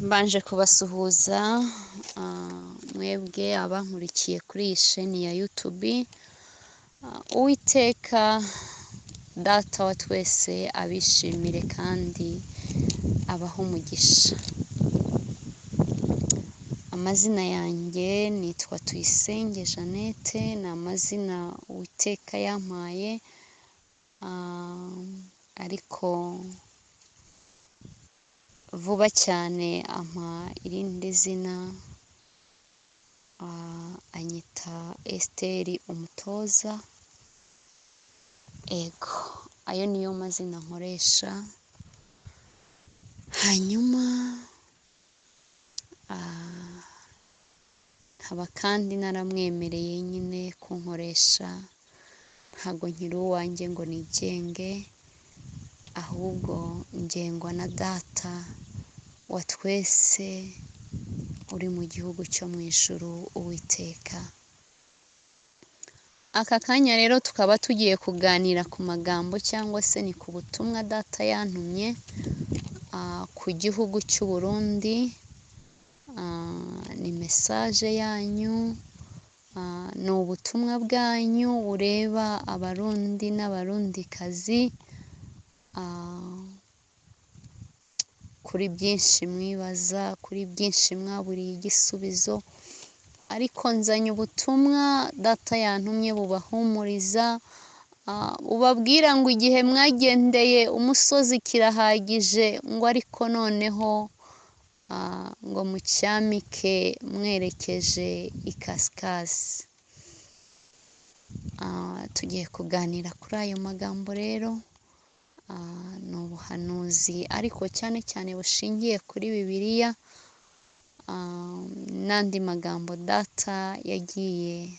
Mbanje kubasuhuza mwebwe abankurikiye kuri iyi sheni ya YouTube. Uwiteka data wa twese abishimire kandi abaho umugisha. Amazina yanjye nitwa Tuyisenge Jeannette, ni amazina Uwiteka yampaye, ariko vuba cyane ampa irindi zina, anyita Esther Umutoza. Ego, ayo niyo mazina nkoresha. Hanyuma nkaba kandi naramwemereye nyine kunkoresha, ntabwo nkiri uwanjye ngo nigenge, ahubwo ngengwa na data wa twese uri mu gihugu cyo mu ijuru, Uwiteka. Aka kanya rero tukaba tugiye kuganira ku magambo cyangwa se ni ku butumwa data yantumye ku gihugu cy'u Burundi. Ni mesaje yanyu, ni ubutumwa bwanyu bureba abarundi n'abarundikazi, kuri byinshi mwibaza, kuri byinshi mwaburiye igisubizo, ariko nzanye ubutumwa data yantumye bubahumuriza, ubabwira ngo igihe mwagendeye umusozi kirahagije, ngo ariko noneho ngo mucyamike mwerekeje ikasikasi. Tugiye kuganira kuri ayo magambo rero. Ni ubuhanuzi ariko cyane cyane bushingiye kuri Bibiliya, n'andi magambo data yagiye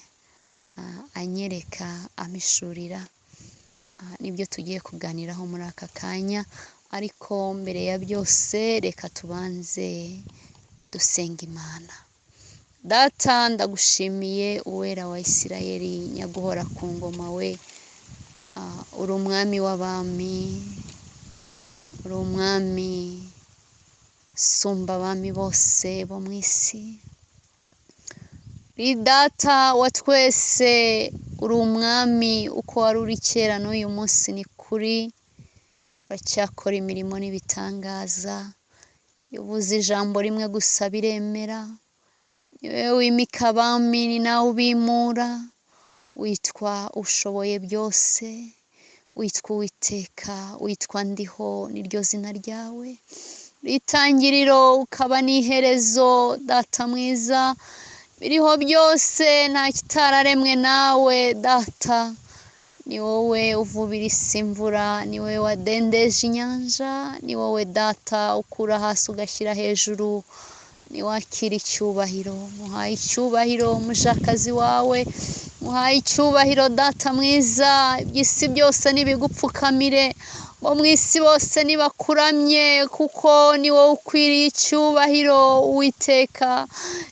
anyereka amishurira, nibyo tugiye kuganiraho muri aka kanya. Ariko mbere ya byose reka tubanze dusenga Imana. Data, ndagushimiye uwera wa Isirayeli, nyaguhora ku ngoma we, uri umwami w'abami, uri umwami sumba abami bose bo mu isi, uri data wa twese, uri umwami uko wari uri kera n'uyu munsi ni kuri, uracyakora imirimo n'ibitangaza. Iyo uvuze ijambo rimwe gusa biremera, ni wowe wimika abami, ni nawe ubimura, witwa ushoboye byose, witwa Uwiteka, witwa Ndiho, niryo zina ryawe, itangiriro ukaba n'iherezo. Data mwiza, biriho byose nta kitararemwe nawe. Data, ni wowe uvubira isi imvura, ni wowe wadendeje inyanja, ni wowe data ukura hasi ugashyira hejuru. Ni wakira icyubahiro, muhaye icyubahiro umujakazi wawe, muhaye icyubahiro data mwiza. Iby'isi byose nibigupfukamire, bo mu isi bose nibakuramye, kuko ni wowe ukwiriye icyubahiro Uwiteka,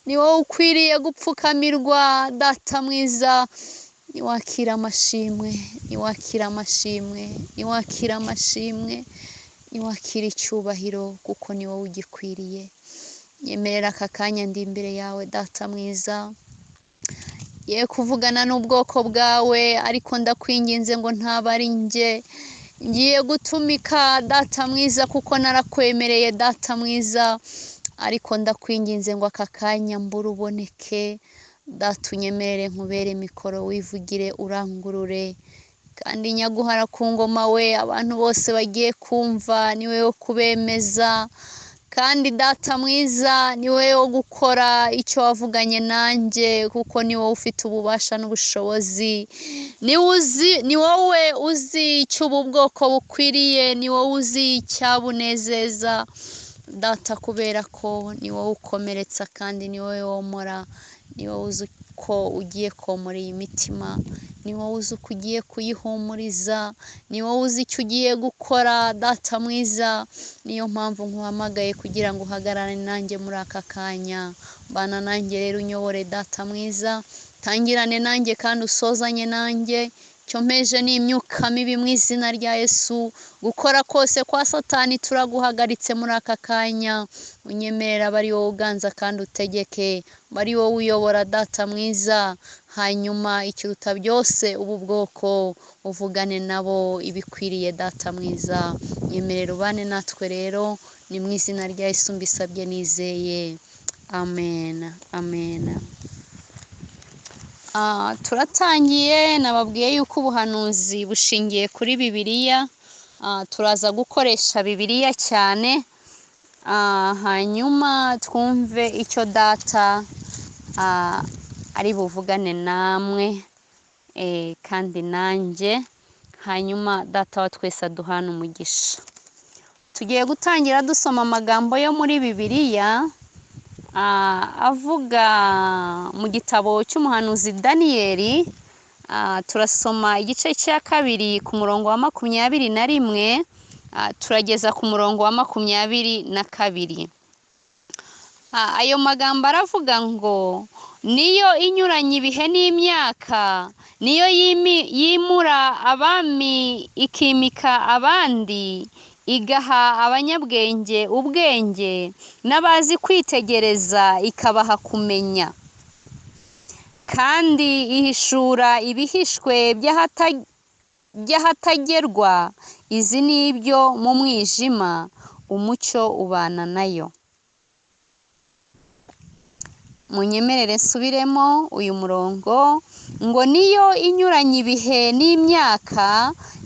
ni wowe ukwiriye gupfukamirwa data mwiza. Niwakira amashimwe, niwakira amashimwe, niwakira amashimwe, niwakira icyubahiro, kuko ni wowe ugikwiriye. Nyemerera aka kanya ndi imbere yawe data mwiza, ye kuvugana n'ubwoko bwawe, ariko ndakwinginze ngo ntaba ari njye ngiye gutumika data mwiza, kuko narakwemereye data mwiza. Ariko ndakwinginze ngo aka kanya mbura uboneke data, unyemerere nkubere mikoro, wivugire urangurure, kandi nyaguhara ku ngoma we, abantu bose bagiye kumva ni wowe wo kubemeza, kandi data mwiza ni wowe wo gukora icyo wavuganye nanjye, kuko ni wowe ufite ububasha n'ubushobozi. Ni wowe uzi icyo ubu bwoko bukwiriye, ni wowe uzi icyabunezeza data, kubera ko ni wowe ukomeretsa kandi ni wowe womora. Ni wowe uzi ko ugiye komora iyi mitima, ni wowe uzi uko ugiye kuyihumuriza, ni wowe uzi icyo ugiye gukora data mwiza. Niyo mpamvu nkuhamagaye kugira ngo uhagarare nanjye muri aka kanya. Bana nanjye rero unyobore data mwiza, tangirane nanjye kandi usozanye nanjye, cyomeje n'imyuka mibi mu izina rya Yesu, gukora kose kwa Satani turaguhagaritse muri aka kanya, unyemerera bari wowe uganza kandi utegeke, bari wowe uyobora data mwiza, hanyuma ikiruta byose ubu bwoko uvugane nabo ibikwiriye data mwiza, nyemerera ubane natwe rero, ni mu izina rya Yesu mbisabye nizeye, amen, amen. Turatangiye, nababwiye yuko ubuhanuzi bushingiye kuri Bibiliya, turaza gukoresha Bibiliya cyane, hanyuma twumve icyo data ari buvugane namwe kandi nanjye, hanyuma data wa twese aduhana umugisha. Tugiye gutangira dusoma amagambo yo muri Bibiliya, avuga mu gitabo cy'umuhanuzi Daniyeli, turasoma igice cya 2 ku murongo wa 21, turageza ku murongo wa 22. Ayo magambo aravuga ngo, niyo inyuranye ibihe n'imyaka, niyo yimura abami ikimika abandi, igaha abanyabwenge ubwenge, n'abazi kwitegereza ikabaha kumenya, kandi ihishura ibihishwe by'ahatagerwa, izi ni ibyo mu mwijima, umucyo ubana nayo. Munyemerere nsubiremo uyu murongo, ngo niyo inyuranye ibihe n'imyaka,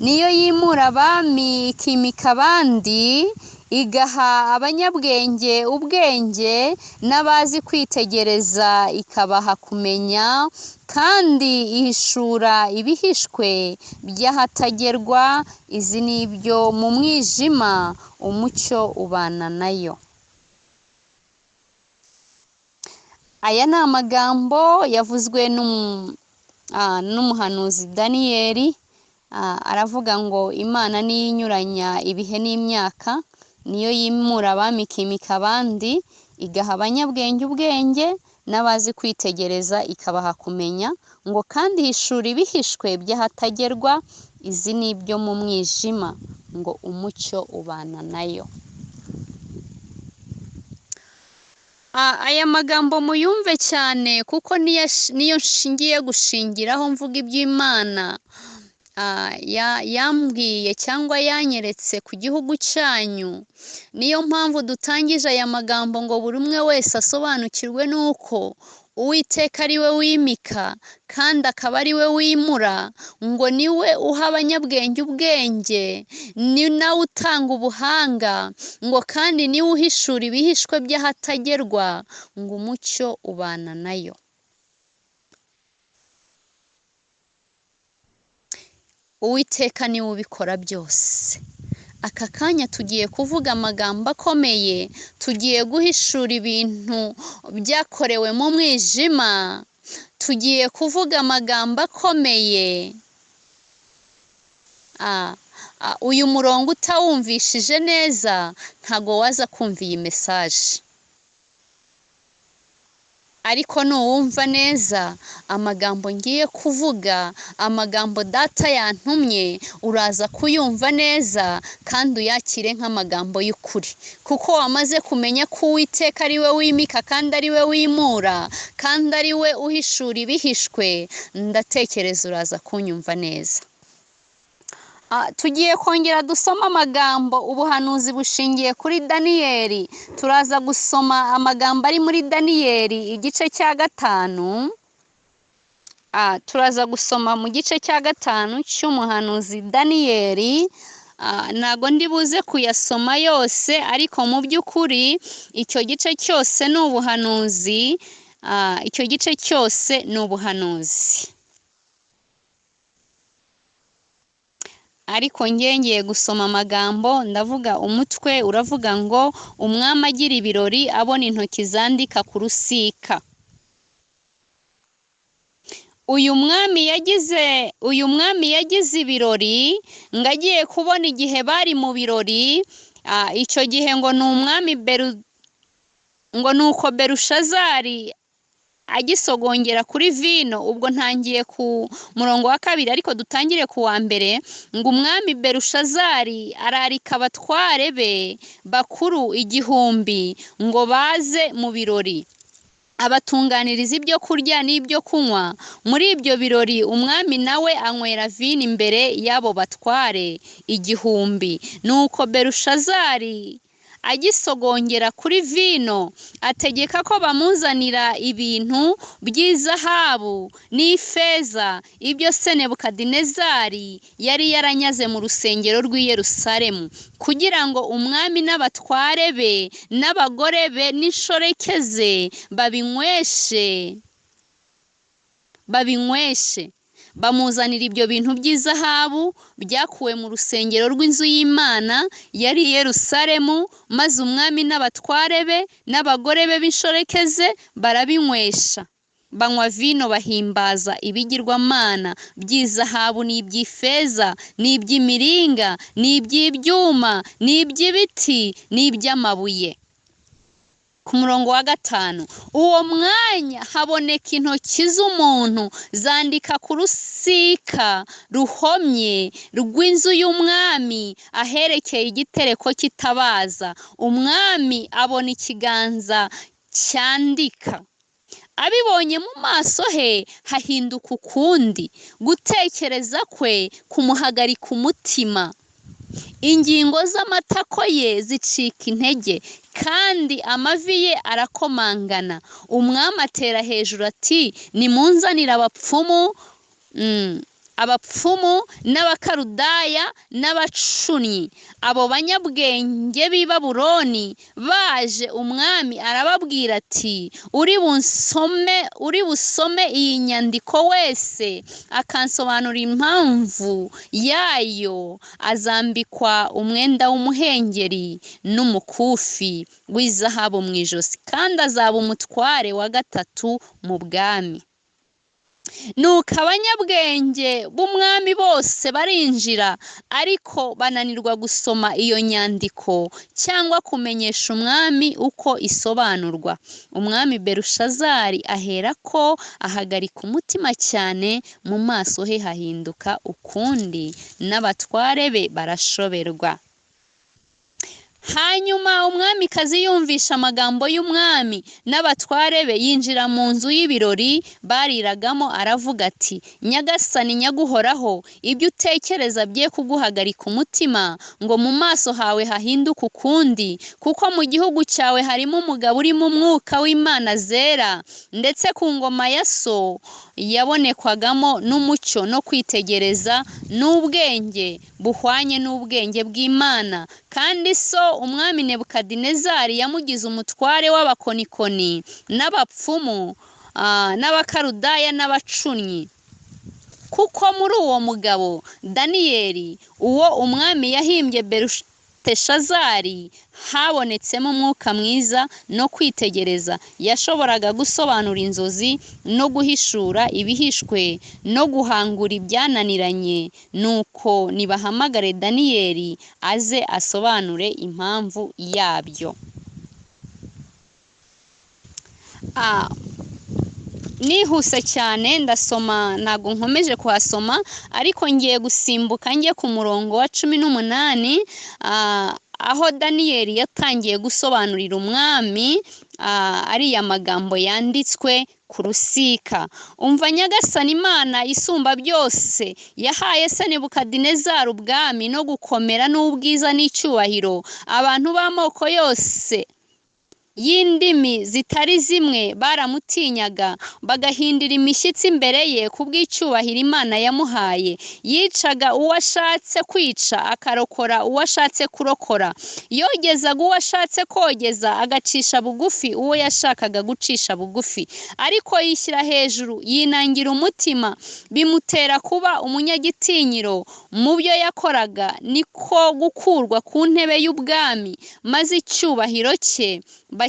niyo yimura abami ikimika abandi, igaha abanyabwenge ubwenge, n'abazi kwitegereza ikabaha kumenya, kandi ihishura ibihishwe by'ahatagerwa, izi ni ibyo mu mwijima, umucyo ubana nayo. Aya ni amagambo yavuzwe n'umuhanuzi Daniyeli, aravuga ngo Imana niyo inyuranya ibihe n'imyaka, niyo yimura abami ikimika abandi, igaha abanyabwenge ubwenge, n'abazi kwitegereza ikabaha kumenya, ngo kandi ihishura ibihishwe by'ahatagerwa, izi ni ibyo mu mwijima, ngo umucyo ubana nayo. Aya magambo muyumve cyane, kuko niyo nshingiye gushingiraho mvuga iby'Imana yambwiye cyangwa yanyeretse ku gihugu cyanyu. Niyo mpamvu dutangije aya magambo ngo buri umwe wese asobanukirwe n'uko Uwiteka ari we wimika kandi akaba ari we wimura, ngo niwe uha abanyabwenge ubwenge, ni nawe utanga ubuhanga, ngo kandi niwe uhishura ibihishwe by'ahatagerwa, ngo umucyo ubana nayo. Uwiteka niwe ubikora byose. Aka kanya tugiye kuvuga amagambo akomeye, tugiye guhishura ibintu byakorewe mu mwijima, tugiye kuvuga amagambo akomeye. Uyu murongo utawumvishije neza ntago waza kumva iyi mesaje, ariko nuwumva neza amagambo ngiye kuvuga, amagambo data yantumye, uraza kuyumva neza kandi uyakire nk'amagambo y'ukuri, kuko wamaze kumenya ko Uwiteka ari we wimika kandi ari we wimura kandi ari we uhishura ibihishwe. Ndatekereza uraza kunyumva neza. Tugiye kongera dusoma amagambo, ubuhanuzi bushingiye kuri Daniyeli. Turaza gusoma amagambo ari muri Daniyeli igice cya 5. Turaza gusoma mu gice cya 5 cy'umuhanuzi Daniyeli. Ntago ndi buze kuyasoma yose, ariko mu by'ukuri icyo gice cyose ni ubuhanuzi, icyo gice cyose ni ubuhanuzi. Ariko ngiye gusoma amagambo, ndavuga umutwe uravuga ngo umwami agira ibirori abona intoki zandika ku rusika. Uyu mwami yagize ibirori, ngagiye kubona igihe bari mu birori. Icyo gihe ngo ni umwami ngo nuko Berushazari agisogongera kuri vino. Ubwo ntangiye ku murongo wa 2 ariko dutangire ku wa 1. Ngo umwami Belushazari ararika abatware be bakuru 1000 ngo baze mu birori, abatunganiriza ibyo kurya n'ibyo kunywa. Muri ibyo birori umwami nawe anywera vino imbere y'abo batware 1000. Nuko Belushazari agisogongera kuri vino ategeka ko bamuzanira ibintu by'izahabu n'ifeza, ibyo Nebukadinezari yari yaranyaze mu rusengero rw'i Yerusalemu, kugira ngo umwami n'abatware be n'abagore be n'inshoreke ze babinyweshe. Bamuzanira ibyo bintu by'izahabu byakuwe mu rusengero rw'inzu y'Imana yari i Yerusalemu, maze umwami n'abatware be n'abagore be b'inshoreke ze barabinywesha. Banywa vino bahimbaza ibigirwamana by'izahabu n'iby'ifeza n'iby'imiringa n'iby'ibyuma n'iby'ibiti n'iby'amabuye. Ku murongo wa 5, uwo mwanya haboneka intoki z'umuntu zandika ku rusika ruhomye rw'inzu y'umwami aherekeye igitereko cy'itabaza. Umwami abona ikiganza cyandika. Abibonye mu maso he hahinduka ukundi, gutekereza kwe kumuhagarika umutima. Ingingo z'amatako ye zicika intege, kandi amavi ye arakomangana. Umwami atera hejuru ati, nimunzanire abapfumu n'abakarudaya n'abacunyi. Abo banyabwenge b'i Babuloni baje, umwami arababwira ati, uri busome iyi nyandiko wese akansobanura impamvu yayo, azambikwa umwenda w'umuhengeri n'umukufi w'izahabu mu ijosi, kandi azaba umutware wa 3 mu bwami. Nuko abanyabwenge b'umwami bose barinjira, ariko bananirwa gusoma iyo nyandiko cyangwa kumenyesha umwami uko isobanurwa. Umwami Belushazari aherako ahagarika umutima cyane, mu maso he hahinduka ukundi, n'abatware be barashoberwa. Hanyuma umwamikazi yumvisha amagambo y'umwami n'abatware be, yinjira mu nzu y'ibirori bariragamo, aravuga ati, Nyagasani nyaguhoraho, ibyo utekereza bye kuguhagarika umutima ngo mu maso hawe hahinduke ukundi, kuko mu gihugu cyawe harimo umugabo urimo umwuka w'Imana zera, ndetse ku ngoma ya so yabonekwagamo n'umucyo no kwitegereza n'ubwenge buhwanye n'ubwenge bw'Imana. Kandi so umwami Nebukadinezari yamugize umutware w'abakonikoni n'abapfumu n'abakarudaya n'abacunyi. Kuko muri uwo mugabo Daniyeli, uwo umwami yahimbye Beluteshazari, habonetsemo umwuka mwiza no kwitegereza. Yashoboraga gusobanura inzozi no guhishura ibihishwe no guhangura ibyananiranye. Nuko nibahamagare Daniyeli aze asobanure impamvu yabyo. Nihuse cyane ndasoma, ntabwo nkomeje kuhasoma, ariko ngiye gusimbuka njye ku murongo wa 18, aho Daniyeli yatangiye gusobanurira umwami ariya magambo yanditswe ku rusika. Umva, Nyagasani Imana isumba byose yahaye Nebukadinezari ubwami no gukomera n'ubwiza n'icyubahiro. Abantu b'amoko yose y'indimi zitari zimwe baramutinyaga, bagahindira imishyitsi imbere ye kubw'icyubahiro Imana yamuhaye. Yicaga uwo ashatse kwica, akarokora uwo ashatse kurokora. Yogezaga uwo ashatse kogeza, agacisha bugufi uwo yashakaga gucisha bugufi. Ariko yishyira hejuru, yinangira umutima, bimutera kuba umunyagitinyiro. Mu byo yakoraga niko gukurwa ku ntebe y'ubwami, maze icyubahiro cye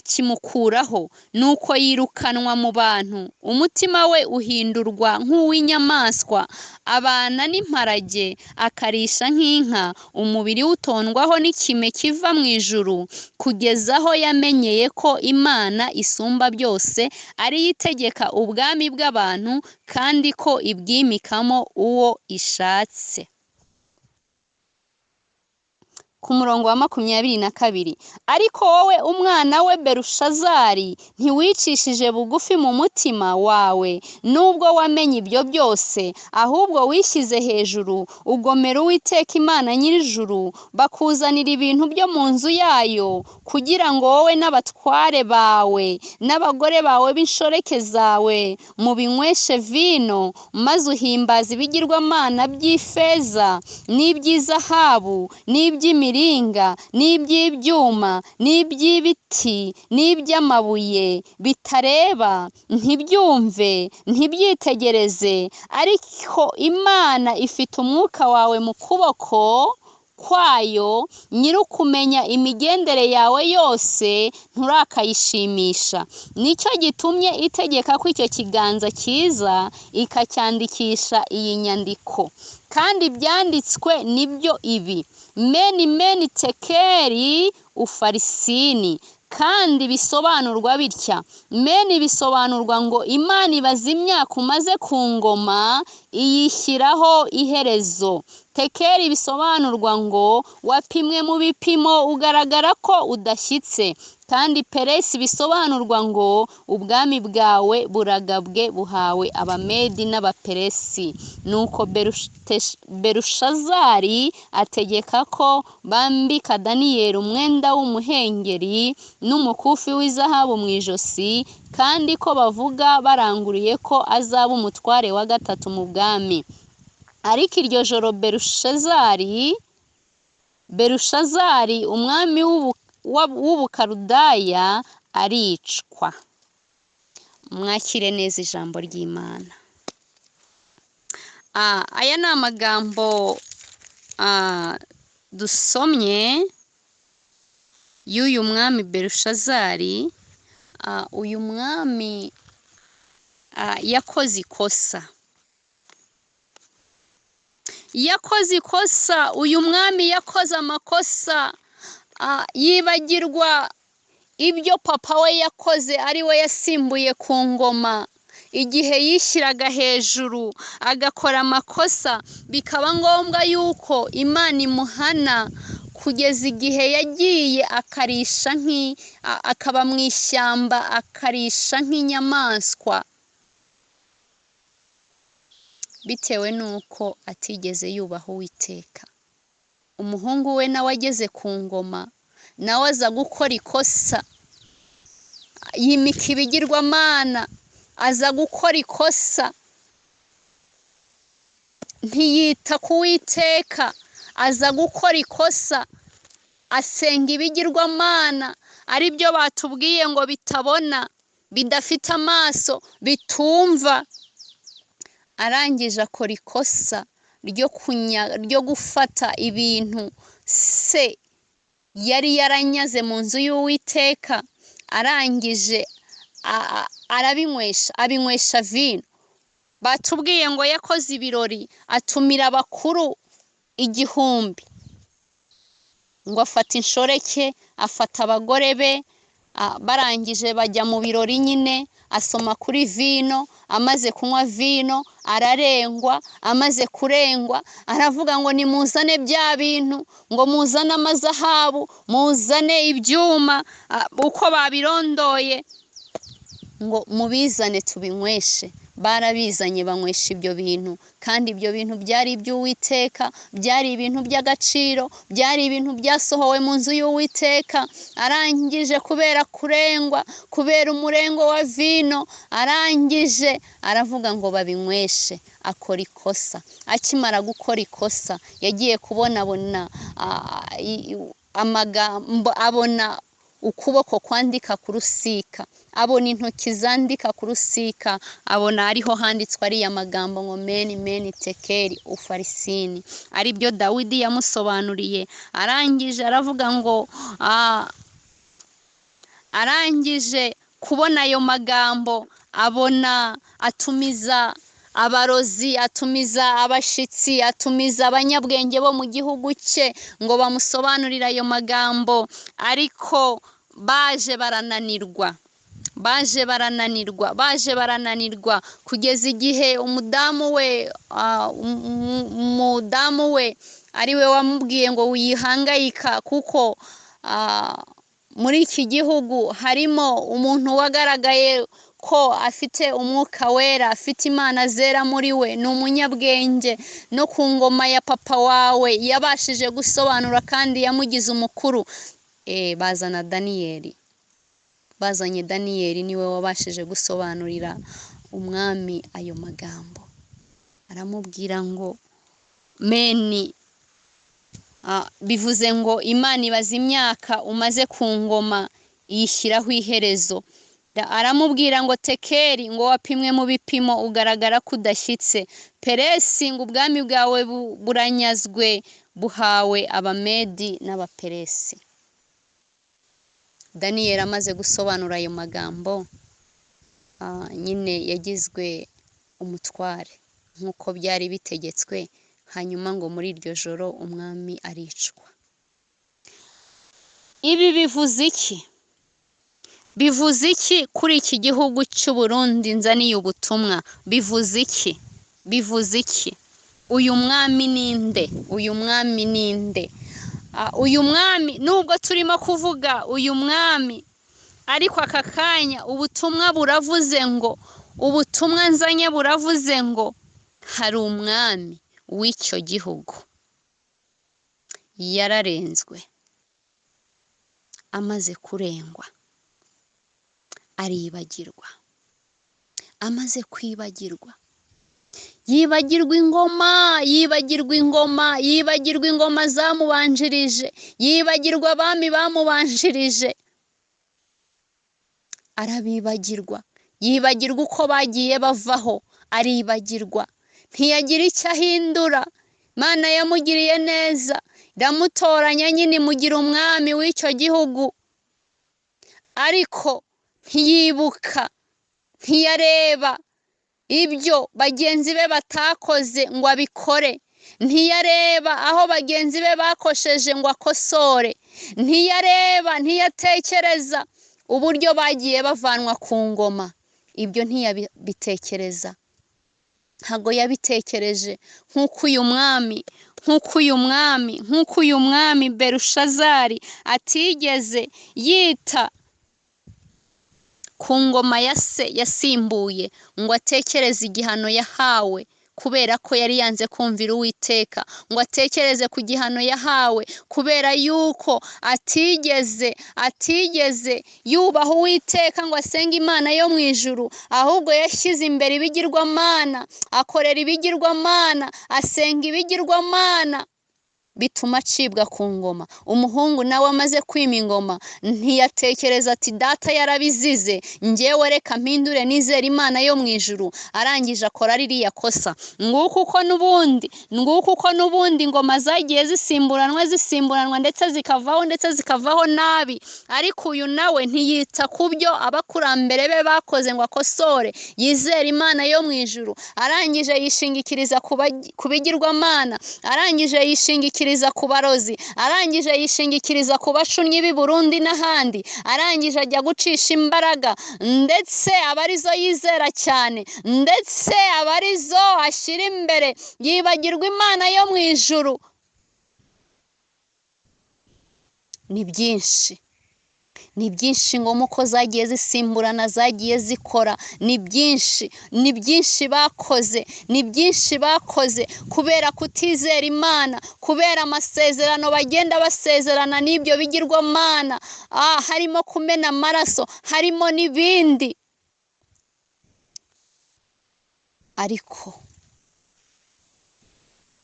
bakimukuraho, nuko yirukanwa mu bantu, umutima we uhindurwa nk'uw'inyamaswa, abana n'imparage, akarisha nk'inka, umubiri we utondwaho n'ikime kiva mu ijuru, kugeza aho yamenyeye ko Imana isumba byose ariyo itegeka ubwami bw'abantu, kandi ko ibwimikamo uwo ishatse. Ku murongo wa 22, ariko wowe umwana we Belushazari, ntiwicishije bugufi mu mutima wawe nubwo wamenye ibyo byose, ahubwo wishyize hejuru, ugomera Uwiteka Imana nyir'ijuru, bakuzanira ibintu byo mu nzu yayo, kugira ngo wowe n'abatware bawe n'abagore bawe b'inshoreke zawe mubinyweshe vino, maze uhimbaza ibigirwamana by'ifeza n'iby'izahabu n'iby'imiringa n'iby'ibyuma n'iby'ibiti n'iby'amabuye, bitareba, ntibyumve, ntibyitegereze, ariko Imana ifite umwuka wawe mu kuboko kwayo, nyir'ukumenya imigendere yawe yose, nturakayishimisha. Nicyo gitumye itegeka ko icyo kiganza cyiza ikacyandikisha iyi nyandiko. Kandi ibyanditswe nibyo ibi: meni meni tekeri ufarisini. Kandi bisobanurwa bitya: meni bisobanurwa ngo Imana ibaza imyaka umaze ku ngoma, iyishyiraho iherezo. Tekeri bisobanurwa ngo wapimwe mu bipimo, ugaragara ko udashyitse. Kandi peresi bisobanurwa ngo ubwami bwawe buragabwe, buhawe abamedi n'abaperesi. Nuko Belushazari ategeka ko bambika Daniyeli umwenda w'umuhengeri n'umukufi w'izahabu mu ijosi, kandi ko bavuga baranguriye ko azaba umutware wa gatatu mu bwami. Ariko iryo joro Belushazari umwami w'Ubukaludaya aricwa. Mwakire neza ijambo ry'Imana. Aya ni amagambo dusomye y'uyu mwami Belushazari. Uyu mwami yakoze ikosa. Uyu mwami yakoze amakosa, yibagirwa ibyo papa we yakoze, ari we yasimbuye ku ngoma. Igihe yishyiraga hejuru agakora amakosa, bikaba ngombwa yuko Imana imuhana, kugeza igihe yagiye akarisha akaba mu ishyamba, akarisha nk'inyamaswa, bitewe n'uko atigeze yubaha Uwiteka. Umuhungu we nawe ageze ku ngoma, nawe aza gukora ikosa, yimika ibigirwamana, aza gukora ikosa, ntiyita ku Uwiteka, aza gukora ikosa, asenga ibigirwamana, ari byo batubwiye ngo bitabona, bidafite amaso, bitumva. Arangije akora ikosa ryo gufata ibintu se yari yaranyaze mu nzu y'Uwiteka, arangije abinywesha vino. Batubwiye ngo yakoze ibirori, atumira abakuru 1000, ngo afata inshoreke, afata abagore be, barangije bajya mu birori nyine, asoma kuri vino. Amaze kunywa vino ararengwa, amaze kurengwa aravuga ngo nimuzane bya bintu, ngo muzane amazahabu, muzane ibyuma, uko babirondoye, ngo mubizane tubinyweshe. Barabizanye banywesha ibyo bintu, kandi ibyo bintu byari iby'Uwiteka, byari ibintu by'agaciro, byari ibintu byasohowe mu nzu y'Uwiteka. Arangije kubera kurengwa, kubera umurengo wa vino, arangije aravuga ngo babinyweshe. Akora ikosa. Akimara gukora ikosa, yagiye kubona amagambo, abona ukuboko kwandika ku rusika, abona intoki zandika ku rusika, abona ariho handitswe ariya magambo ngo meni meni tekeri ufarisini, ari byo Dawidi yamusobanuriye. Arangije aravuga ngo arangije kubona ayo magambo abona atumiza abarozi, atumiza abashitsi, atumiza abanyabwenge bo mu gihugu cye ngo bamusobanurire ayo magambo, ariko baje barananirwa. Baje barananirwa kugeza igihe umudamu we ari we wamubwiye ngo wihangayika, kuko muri iki gihugu harimo umuntu wagaragaye ko afite umwuka wera, afite imana zera muri we, ni umunyabwenge, no ku ngoma ya papa wawe yabashije gusobanura kandi yamugize umukuru. Bazanye Daniyeli, niwe wabashije gusobanurira umwami ayo magambo. Aramubwira ngo meni, bivuze ngo Imana ibaza imyaka umaze ku ngoma iyishyiraho iherezo. Aramubwira ngo Tekeri, ngo wapimwe mu bipimo ugaragara ko udashyitse. Peresi, ngo ubwami bwawe buranyazwe buhawe Abamedi n'Abaperesi. Daniyeli amaze gusobanura ayo magambo, nyine yagizwe umutware nk'uko byari bitegetswe. Hanyuma ngo muri iryo joro umwami aricwa. Ibi bivuze iki? Bivuze iki kuri iki gihugu cy'u Burundi nzaniye ubutumwa? Bivuze iki? Bivuze iki? Uyu mwami ninde? Uyu mwami ninde? Uyu mwami nubwo turimo kuvuga uyu mwami, ariko aka kanya ubutumwa buravuze ngo, ubutumwa nzanye buravuze ngo hari umwami w'icyo gihugu. Yararenzwe, amaze kurengwa, aribagirwa. Amaze kwibagirwa, yibagirwa ingoma zamubanjirije, yibagirwa abami bamubanjirije, arabibagirwa, yibagirwa uko bagiye bavaho, aribagirwa, ntiyagira icyo ahindura. Imana yamugiriye neza, iramutoranya nyine imugira umwami w'icyo gihugu, ariko ntiyibuka, ntiyareba ibyo bagenzi be batakoze ngo abikore, ntiyareba aho bagenzi be bakosheje ngo akosore, ntiyareba, ntiyatekereza uburyo bagiye bavanwa ku ngoma. Ibyo ntiyabitekereza, ntabwo yabitekereje nk'uko uyu mwami Belushazari atigeze yita ku ngoma ya se yasimbuye ngo atekereze igihano yahawe, kubera ko yari yanze kumvira Uwiteka, ngo atekereze ku gihano yahawe kubera yuko atigeze yubaha Uwiteka ngo asenge Imana yo mu ijuru, ahubwo yashyize imbere ibigirwamana, akorera ibigirwamana, asenga ibigirwamana, bituma acibwa ku ngoma. Umuhungu nawe amaze kwima ingoma ntiyatekereza ati data yarabizize, njyewe reka mpindure nizere Imana yo mu ijuru. Arangije akora ririya kosa. Nguko uko n'ubundi ingoma zagiye zisimburanwa ndetse zikavaho nabi, ariko uyu nawe ntiyita ku byo abakurambere be bakoze ngo akosore, yizere Imana yo mu ijuru. Arangije yishingikiriza ku bigirwamana, arangije yishingikiriza ku barozi, arangije yishingikiriza ku bacunnyi b'i Burundi n'ahandi, arangije ajya gucisha imbaraga, ndetse aba arizo yizera cyane, ndetse aba arizo ashyira imbere, yibagirwa Imana yo mu ijuru. Ni byinshi ngoma uko zagiye zisimburana, zagiye zikora, ni byinshi bakoze kubera kutizera Imana, kubera amasezerano bagenda basezerana n'ibyo bigirwamana, harimo kumena amaraso, harimo n'ibindi. Ariko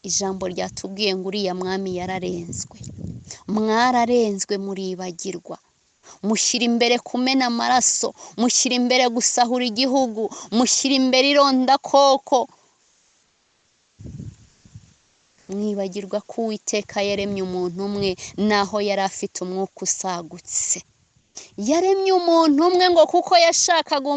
ijambo ryatubwiye ngo uriya mwami yararenzwe. Mwararenzwe, muribagirwa, mushyira imbere kumena amaraso, mushyira imbere gusahura igihugu, mushyira imbere irondakoko, mwibagirwa ko Uwiteka yaremye umuntu umwe naho yari afite umwuka usagutse. yaremye umuntu umwe ngo kuko yashakaga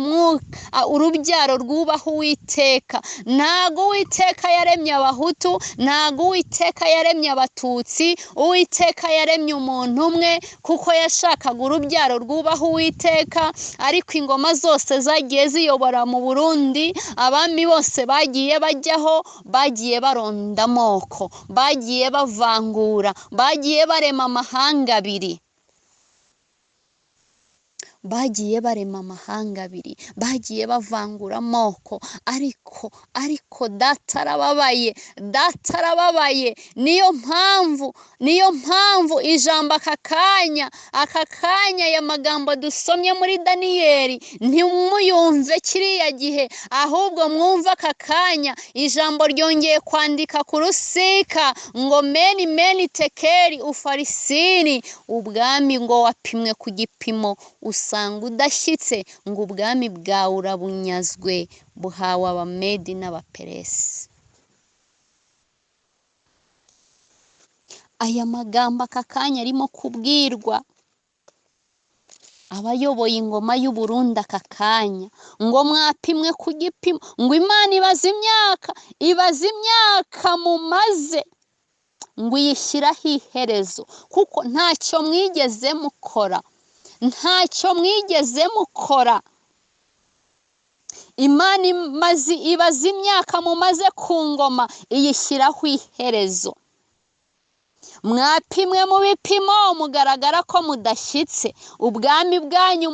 urubyaro rwubaha Uwiteka. Ntago Uwiteka yaremye abahutu, ntago Uwiteka yaremye abatutsi. Uwiteka yaremye umuntu umwe kuko yashakaga urubyaro rwubaha Uwiteka. Ariko ingoma zose zagiye ziyobora mu Burundi, abami bose bagiye bajyaho, bagiye baronda amoko, bagiye bavangura, bagiye barema amahanga abiri. Bagiye barema amahanga abiri, bagiye bavangura amoko. Ariko data arababaye. Niyo mpamvu ijambo aka kanya aya magambo dusomye muri Daniyeli ntimuyumve kiriya gihe, ahubwo mwumve aka kanya ijambo ryongeye kwandika ku rusika ngo meni tekeri ufarisini. Ubwami ngo wapimwe ku gipimo usanga udashyitse, ngo ubwami bwawe urabunyazwe, buhawe Abamedi n'Abaperesi. Aya magambo aka kanya arimo kubwirwa abayoboye ingoma y'u Burundi aka kanya, ngo mwapimwe ku gipimo, ngo Imana ibaza imyaka mumaze, ngo iyishyiraho iherezo, kuko ntacyo mwigeze mukora. Imana ibaza imyaka mumaze ku ngoma, iyishyiraho iherezo. Mwapimwe mu bipimo, mugaragara ko mudashyitse, ubwami bwanyu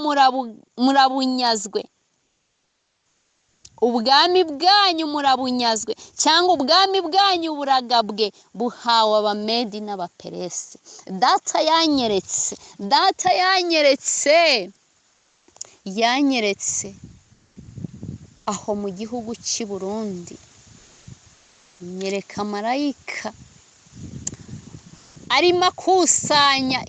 murabunyazwe. Ubwami bwanyu murabunyazwe, cyangwa ubwami bwanyu buragabwe, buhawe Abamedi n'Abaperesi. Data yanyeretse aho mu gihugu cy'i Burundi, nyereka marayika arimo akusanya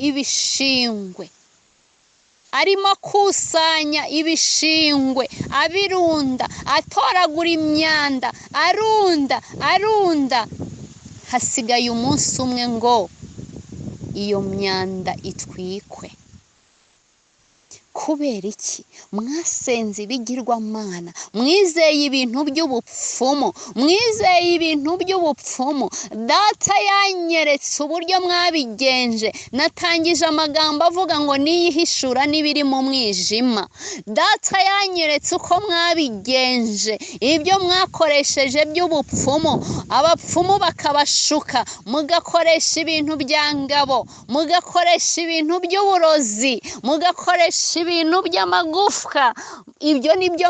ibishingwe, abirunda, atoragura imyanda, arunda. Hasigaye umunsi umwe ngo iyo myanda itwikwe. Kubera iki? Mwasenze ibigirwamana, mwizeye ibintu by'ubupfumu. Data yanyeretse uburyo mwabigenje. Natangije amagambo avuga ngo niyihishura n'ibiri mu mwijima. Data yanyeretse uko mwabigenje, ibyo mwakoresheje by'ubupfumu, abapfumu bakabashuka, mugakoresha ibintu bya ngabo, mugakoresha ibintu by'uburozi, mugakoresha ibintu by'amagufwa. Ibyo nibyo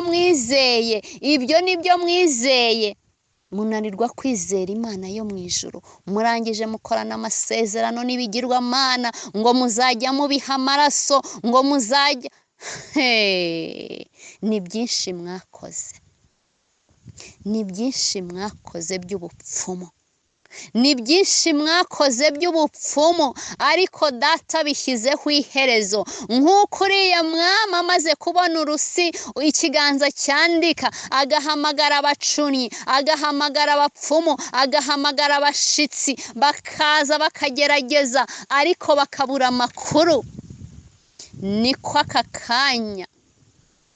mwizeye, munanirwa kwizera Imana yo mu ijuru. Murangije mukorana amasezerano n'ibigirwamana ngo muzajya mubiha amaraso, ngo muzajya ni byinshi mwakoze by'ubupfumu. Ariko Data bishyizeho iherezo. Nk'uko uriya mwami amaze kubona ikiganza cyandika, agahamagara abacunyi, agahamagara abapfumu, agahamagara abashitsi, bakaza bakagerageza, ariko bakabura amakuru. Niko aka kanya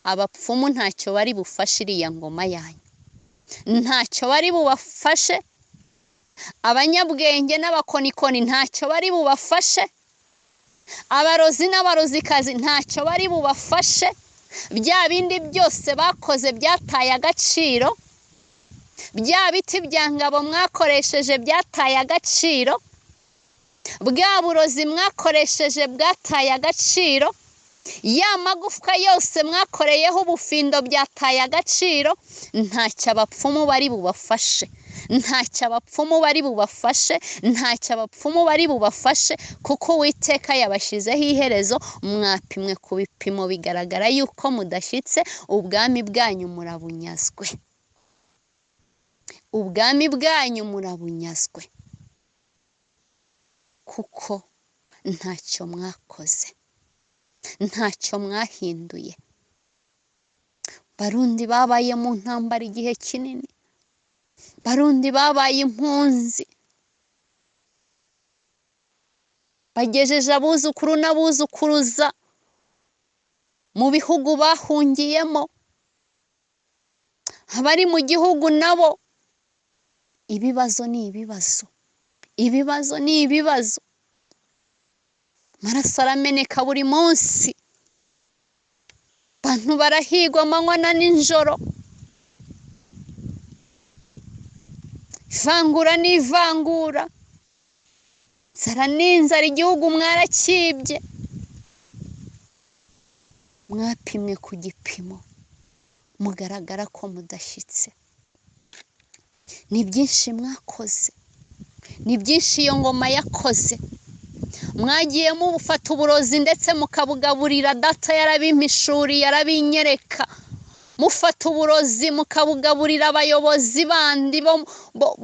abapfumu ntacyo bari bufashe iriya ngoma yanyu, ntacyo bari bubafashe. Abanyabwenge n'abakonikoni ntacyo bari bubafashe, abarozi n'abarozikazi ntacyo bari bubafashe. Bya bindi byose bakoze byataye agaciro, bya biti bya ngabo mwakoresheje byataye agaciro, bwa burozi mwakoresheje bwataye agaciro, ya magufwa yose mwakoreyeho ubufindo byataye agaciro. Ntacyo abapfumu bari bubafashe, kuko Uwiteka yabashyizeho iherezo. Mwapimwe ku bipimo, bigaragara yuko mudashyitse, ubwami bwanyu murabunyazwe, kuko ntacyo mwakoze, ntacyo mwahinduye. Barundi babaye mu ntambara igihe kinini, Barundi babaye impunzi, bagejeje abuzukuru n'abuzukuruza mu bihugu bahungiyemo, abari mu gihugu nabo. Ibibazo ni ibibazo, ibibazo ni ibibazo. Amaraso arameneka buri munsi, abantu barahigwa amanywa na nijoro. Ivangura n'ivangura, inzara n'inzara, igihugu mwarakibye, mwapimwe ku gipimo mugaragara ko mudashyitse. Ni byinshi mwakoze, ni byinshi iyo ngoma yakoze. Mwagiye mufata uburozi ndetse mukabugaburira, data yarabimpishuriye arabinyereka. Mufata uburozi mukabugaburira abayobozi bandi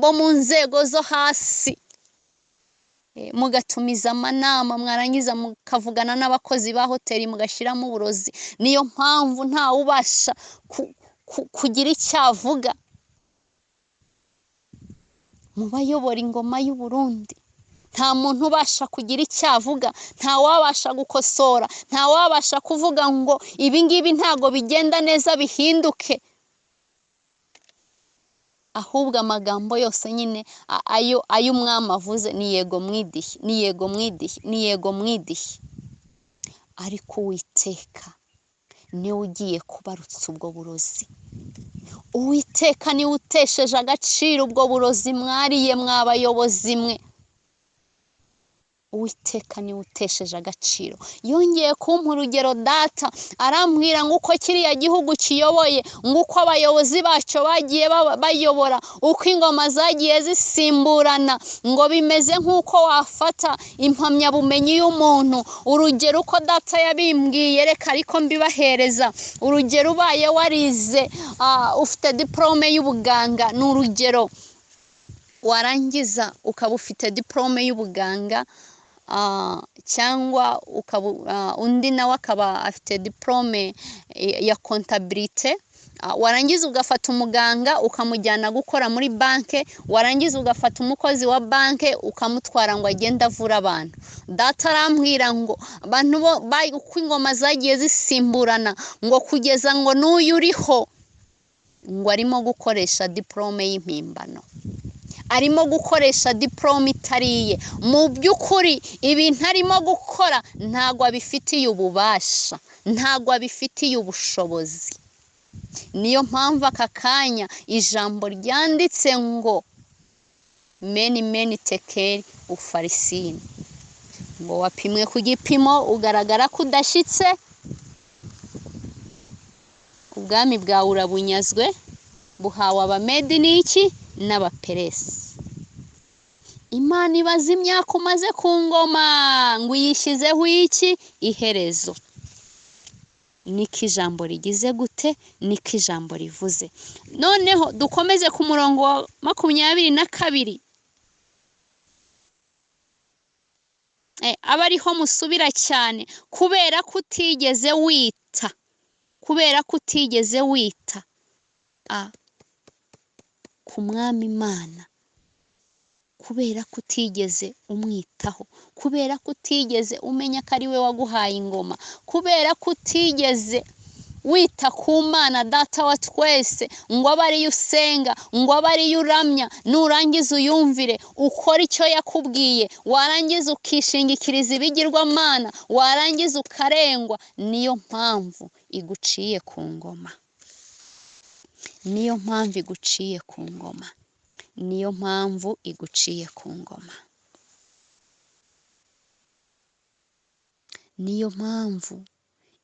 bo mu nzego zo hasi, mugatumiza amanama, mwarangiza mukavugana n'abakozi ba hoteli mugashyiramo uburozi. Niyo mpamvu ntawe ubasha kugira icyo avuga mu bayobora ingoma y'u Burundi. Nta muntu ubasha kugira icyo avuga, nta wabasha gukosora, nta wabasha kuvuga ngo ibi ngibi ntago bigenda neza bihinduke. Ahubwo amagambo yose nyine ayo umwami avuze ni yego mwidishye, ni yego mwidishye, ni yego mwidishye. Ariko Uwiteka niwe ugiye kubarutsa ubwo burozi. Uwiteka niwe utesheje agaciro ubwo burozi mwariye, mwabayobozi mwe. Uwiteka niwe utesheje agaciro. Yongeye kumpa urugero data, arambwira ngo uko kiriya gihugu kiyoboye, ngo uko abayobozi bacyo bagiye bayobora, uko ingoma zagiye zisimburana, ngo bimeze nk'uko wafata impamyabumenyi y'umuntu. Urugero uko data yabimbwiye, reka ariko mbibahereza. Urugero ubaye warize, ufite diplome y'ubuganga, ni urugero. Warangiza ukaba ufite diplome y'ubuganga, cyangwa undi nawe akaba afite diplome ya comptabilité. Warangiza ugafata umuganga ukamujyana gukora muri banke, warangiza ugafata umukozi wa banke ukamutwara ngo agende avura abantu. Data arambwira ngo abantu uko ingoma zagiye zisimburana, ngo kugeza ngo n'uyu uriho ngo arimo gukoresha diplome y'impimbano, arimo gukoresha diplome itariye. Mu by'ukuri ibintu arimo gukora ntago abifitiye ububasha, ntago abifitiye ubushobozi. Niyo mpamvu aka kanya ijambo ryanditse ngo meni tekeri ufarisini, ngo wapimwe ku gipimo ugaragara ko udashyitse, ubwami bwawe urabunyazwe, buhawe abamedi n'iki n'abaperesi. Imana ibaza imyaka umaze ku ngoma, ngo uyishyizeho iki iherezo. Niko ijambo rigize gute, niko ijambo rivuze. Noneho dukomeze ku murongo wa 22. Aba ariho musubira cyane, kubera ko utigeze wita, kubera ko utigeze wita ku mwami Imana, kubera ko utigeze umwitaho, kubera ko utigeze umenya ko ari we waguhaye ingoma, kubera ko utigeze wita ku Mana data wa twese, ngo abe ariyo usenga, ngo abe ariyo uramya. Nurangiza uyumvire, ukora icyo yakubwiye, warangiza ukishingikiriza ibigirwamana, warangiza ukarengwa. Niyo mpamvu iguciye ku ngoma, niyo mpamvu iguciye ku ngoma, niyo mpamvu iguciye ku ngoma, niyo mpamvu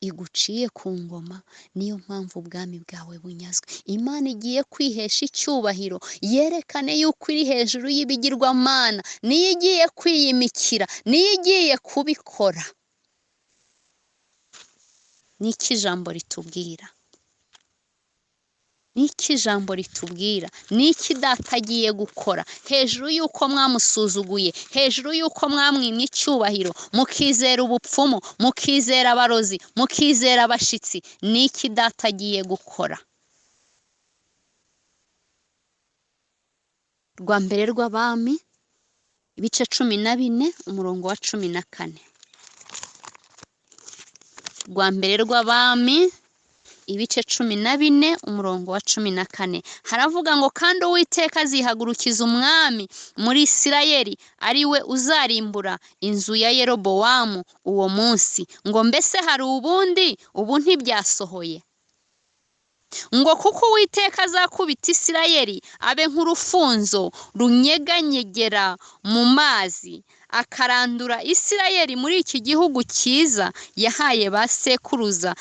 iguciye ku ngoma, niyo mpamvu ubwami bwawe bunyazwe. Imana igiye kwihesha icyubahiro, yerekane yuko iri hejuru y'ibigirwamana. Niyo igiye kwiyimikira, niyo igiye kubikora. Niki ijambo ritubwira, niki ijambo ritubwira, niki data agiye gukora hejuru y'uko mwamusuzuguye, hejuru y'uko mwamwimye icyubahiro, mukizera ubupfumu, mukizera abarozi, mukizera abashitsi. Niki data agiye gukora. Rwa mbere rw'Abami ibice 14 umurongo wa 14. rwa mbere rw'Abami ibice 14 umurongo wa 14 haravuga ngo kandi Uwiteka azihagurukiza umwami muri Isirayeli ari we uzarimbura inzu ya Yerobowamu uwo munsi ngo mbese hari ubundi ubu ntibyasohoye ngo kuko Uwiteka azakubita Isirayeli abe nk'urufunzo runyeganyegera mu mazi akarandura Isirayeli muri iki gihugu cyiza yahaye ba sekuruza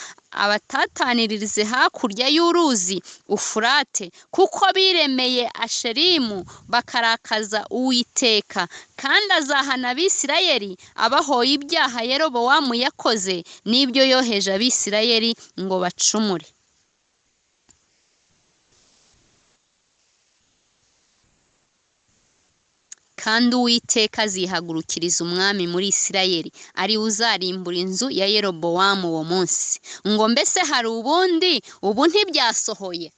abatataniririze hakurya y'uruzi Ufurate kuko biremeye Asherimu bakarakaza Uwiteka kandi azahana Abisirayeli abahoye ibyaha Yerobowamu yakoze n'ibyo yoheje Abisirayeli ngo bacumure kandi Uwiteka azihagurukiriza umwami muri Isirayeli ari uzarimbura inzu ya Yerobowamu uwo munsi ngo mbese hari ubundi ubu ntibyasohoye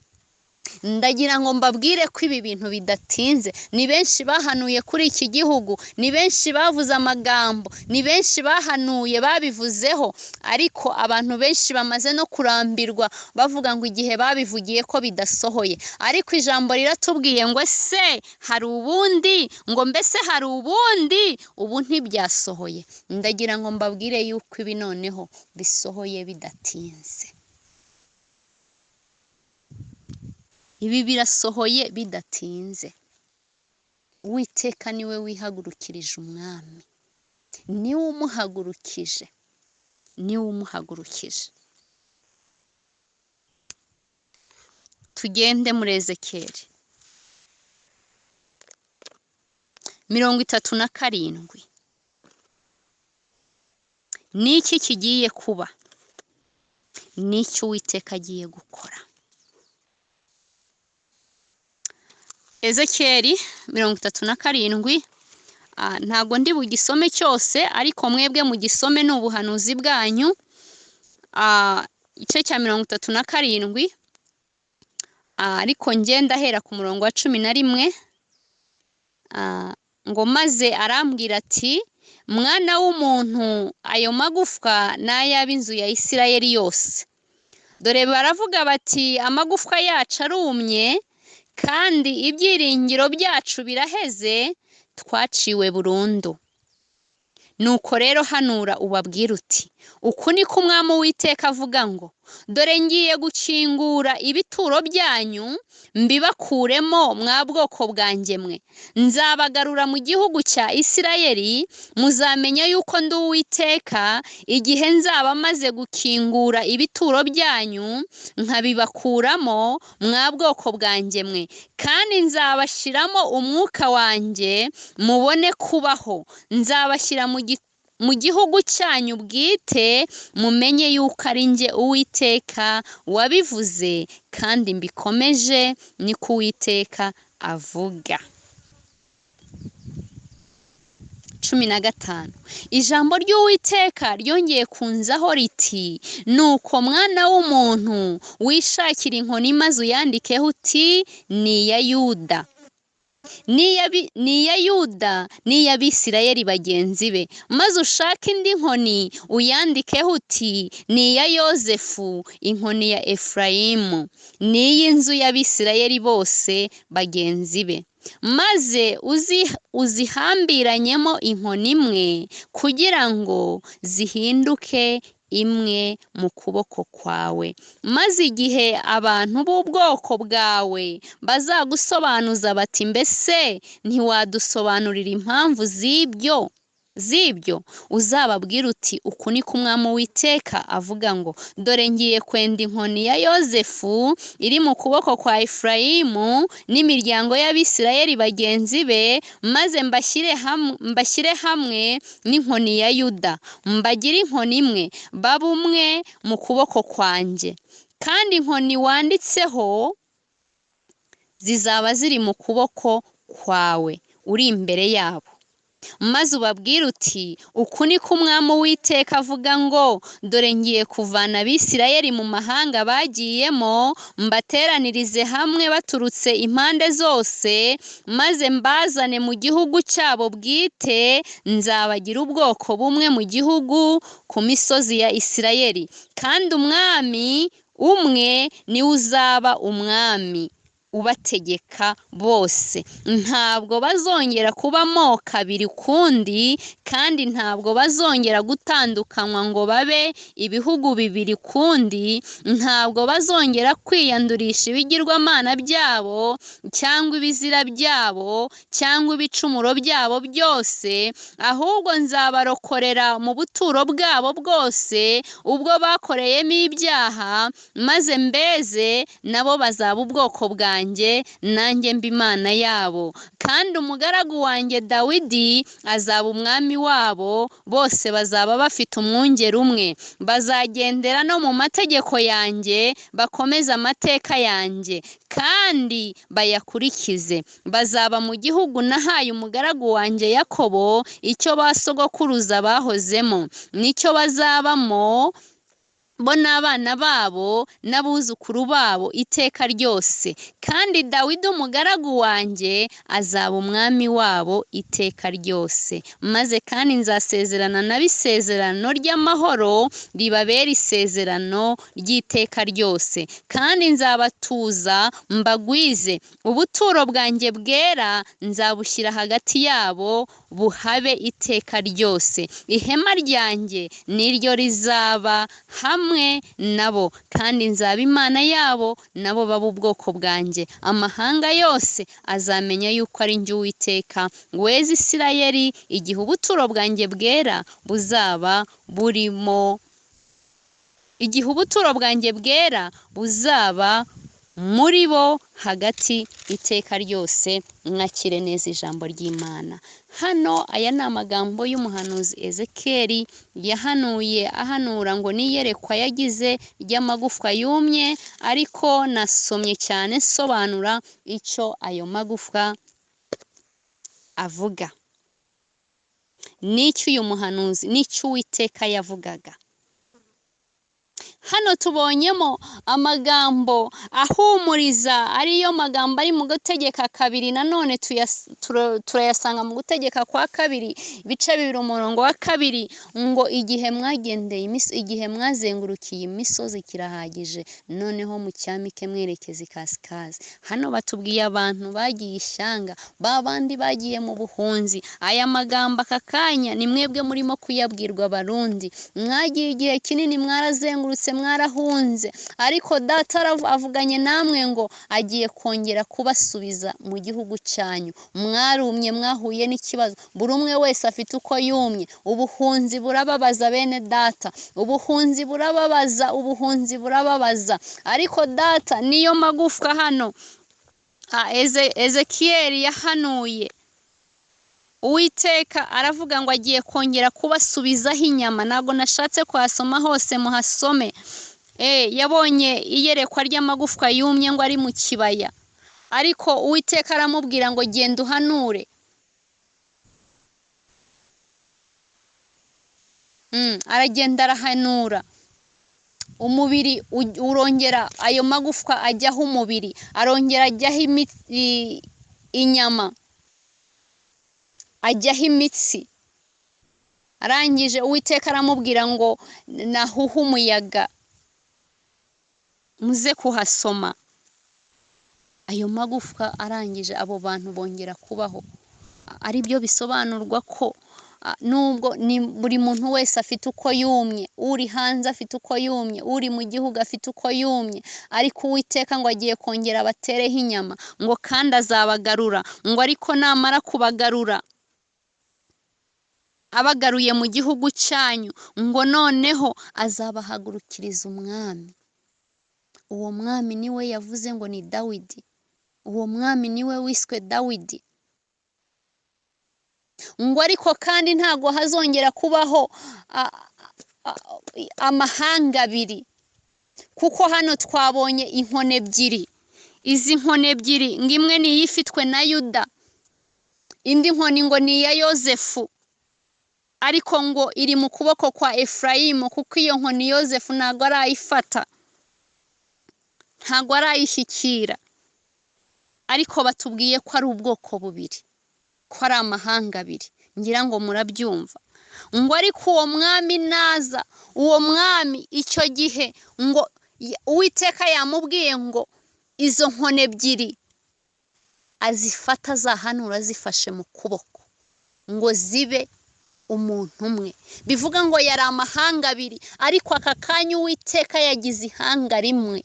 ndagira ngo mbabwire ko ibi bintu bidatinze ni benshi bahanuye kuri iki gihugu ni benshi bavuze amagambo ni benshi bahanuye babivuzeho ariko abantu benshi bamaze no kurambirwa bavuga ngo igihe babivugiye ko bidasohoye ariko ijambo riratubwiye ngo ese hari ubundi ngo mbese hari ubundi ubu ntibyasohoye ndagira ngo mbabwire yuko ibi noneho bisohoye bidatinze ibi birasohoye bidatinze Uwiteka niwe wihagurukirije umwami niwe umuhagurukije tugende muri Ezekiyeli 37 niki kigiye kuba n'icyo Uwiteka agiye gukora Ezekiyeli 37 ntago ndi bugisome cyose ariko mwebwe mu gisome n'ubuhanuzi bwanyu igice cya 37 ariko ngenda hera ku murongo wa 11 ngo maze arambwira ati mwana w'umuntu ayo magufwa n'ay'ab'inzu ya Isirayeli yose dore baravuga bati amagufwa yacu arumye kandi ibyiringiro byacu biraheze twaciwe burundu nuko rero hanura ubabwira uti uku niko umwami Uwiteka avuga ngo dore ngiye gukingura ibituro byanyu mbibakuremo mwa bwoko bwanjye mwe nzabagarura mu gihugu cya Isirayeli muzamenya yuko ndi Uwiteka igihe nzaba maze gukingura ibituro byanyu nkabibakuramo mwa bwoko bwanjye mwe kandi nzabashiramo umwuka wanjye mubone kubaho nzabashyira mu gihugu cyanyu bwite mumenye yuko ari njye Uwiteka wabivuze kandi mbikomeje niko Uwiteka avuga 15 ijambo ry'Uwiteka ryongeye kunzaho riti nuko mwana w'umuntu wishakira inkoni maze uyandikeho uti ni iya Yuda ni iya Yuda n'iy'Abisirayeli bagenzi be maze ushaka indi nkoni uyandikeho uti ni iya Yozefu inkoni ya Efurayimu n'iy'inzu y'Abisirayeli bose bagenzi be maze uzihambiranyemo inkoni imwe kugira ngo zihinduke imwe mu kuboko kwawe maze igihe abantu b'ubwoko bwawe bazagusobanuza bati mbese ntiwadusobanurira impamvu z'ibyo uzababwira uti uku niko umwami Uwiteka avuga ngo dore ngiye kwenda inkoni ya Yozefu iri mu kuboko kwa Efurayimu n'imiryango y'Abisirayeli bagenzi be maze mbashyire hamwe n'inkoni ya Yuda mbagire inkoni imwe baba umwe mu kuboko kwanjye kandi inkoni wanditseho zizaba ziri mu kuboko kwawe uri imbere yabo maze ubabwire uti uku ni ko umwami Uwiteka avuga ngo dore ngiye kuvana Abisirayeli mu mahanga bagiyemo mbateranirize hamwe baturutse impande zose maze mbazane mu gihugu cyabo bwite nzabagira ubwoko bumwe mu gihugu ku misozi ya Isirayeli kandi umwami umwe niwe uzaba umwami ubategeka bose ntabwo bazongera kuba amoko abiri kundi kandi ntabwo bazongera gutandukanywa ngo babe ibihugu bibiri kundi ntabwo bazongera kwiyandurisha ibigirwamana byabo cyangwa ibizira byabo cyangwa ibicumuro byabo byose ahubwo nzabarokorera mu buturo bwabo bwose ubwo bakoreyemo ibyaha maze mbeze nabo bazaba ubwoko bwanjye nanjye mba Imana yabo kandi umugaragu wanjye Dawidi azaba umwami wabo bose bazaba bafite umwungeri umwe bazagendera no mu mategeko yanjye bakomeze amateka yanjye kandi bayakurikize bazaba mu gihugu nahaye umugaragu wanjye Yakobo icyo ba sogokuruza bahozemo nicyo bazabamo bo n'abana babo n'abuzukuru babo iteka ryose kandi Dawidi umugaragu wanjye azaba umwami wabo iteka ryose maze kandi nzasezerana nabo isezerano ry'amahoro ribabera isezerano ry'iteka ryose kandi nzabatuza mbagwize ubuturo bwanjye bwera nzabushyira hagati yabo buhabe iteka ryose ihema ryanjye niryo rizaba hamwe nabo kandi nzaba Imana yabo nabo baba ubwoko bwanjye amahanga yose azamenya yuko ari njye Uwiteka weza Isirayeli igihe ubuturo bwanjye bwera buzaba burimo igihe ubuturo bwanjye bwera buzaba muri bo hagati iteka ryose mwakire neza ijambo ry'Imana hano aya ni amagambo y'umuhanuzi Ezekiyeli yahanuye ahanura ngo niyerekwa yagize ry'amagufwa yumye ariko nasomye cyane nsobanura icyo ayo magufwa avuga n'icyo uyu muhanuzi n'icyo Uwiteka yavugaga hano tubonyemo amagambo ahumuriza ariyo magambo ari mu Gutegeka kabiri nanone turayasanga mu Gutegeka kwa kabiri ibice 2 umurongo wa 2 ngo igihe mwagendeye igihe mwazengurukiye imisozi kirahagije noneho mucyamike mwerekeza ikasikazi hano batubwiye abantu bagiye ishyanga babandi bagiye mu buhunzi aya magambo akakanya ni mwebwe murimo kuyabwirwa abarundi mwagiye igihe kinini mwarazengurutse mwarahunze ariko data avuganye namwe ngo agiye kongera kubasubiza mu gihugu cyanyu mwarumye mwahuye n'ikibazo buri umwe wese afite uko yumye ubuhunzi burababaza bene data ubuhunzi burababaza ariko data niyo magufwa hano Ezekiyeli yahanuye Uwiteka aravuga ngo agiye kongera kubasubizaho inyama ntabwo nashatse kuhasoma hose muhasome yabonye iyerekwa ry'amagufwa yumye ngo ari mu kibaya ariko Uwiteka aramubwira ngo genda uhanure aragenda arahanura umubiri urongera ayo magufwa ajyaho umubiri arongera ajyaho inyama ajyaho imitsi arangije Uwiteka aramubwira ngo nahuha umuyaga muze kuhasoma ayo magufwa arangije abo bantu bongera kubaho ari byo bisobanurwa ko nubwo ni buri muntu wese afite uko yumye uri hanze afite uko yumye uri mu gihugu afite uko yumye ariko Uwiteka ngo agiye kongera abatereho inyama ngo kandi azabagarura ngo ariko namara kubagarura abagaruye mu gihugu cyanyu ngo noneho azabahagurukiriza umwami uwo mwami niwe yavuze ngo ni Dawidi uwo mwami niwe wiswe Dawidi ngo ariko kandi ntago hazongera kubaho amahanga abiri kuko hano twabonye inkone ebyiri izi nkone ebyiri ngo imwe ni iyifitwe na Yuda indi nkoni ngo ni iya Yozefu, ariko ngo iri mu kuboko kwa Efurayimu, kuko iyo nkoni Yozefu ntabwo arayifata, ntabwo arayishyikira. Ariko batubwiye ko ari ubwoko bubiri, ko ari amahanga abiri, ngira ngo murabyumva. Ngo ariko uwo mwami naza, uwo mwami icyo gihe ngo Uwiteka yamubwiye ngo izo nkoni ebyiri azifata, azahanura azifashe mu kuboko, ngo zibe umuntu umwe. Bivuga ngo yari amahanga abiri, ariko aka kanya Uwiteka yagize ihanga rimwe.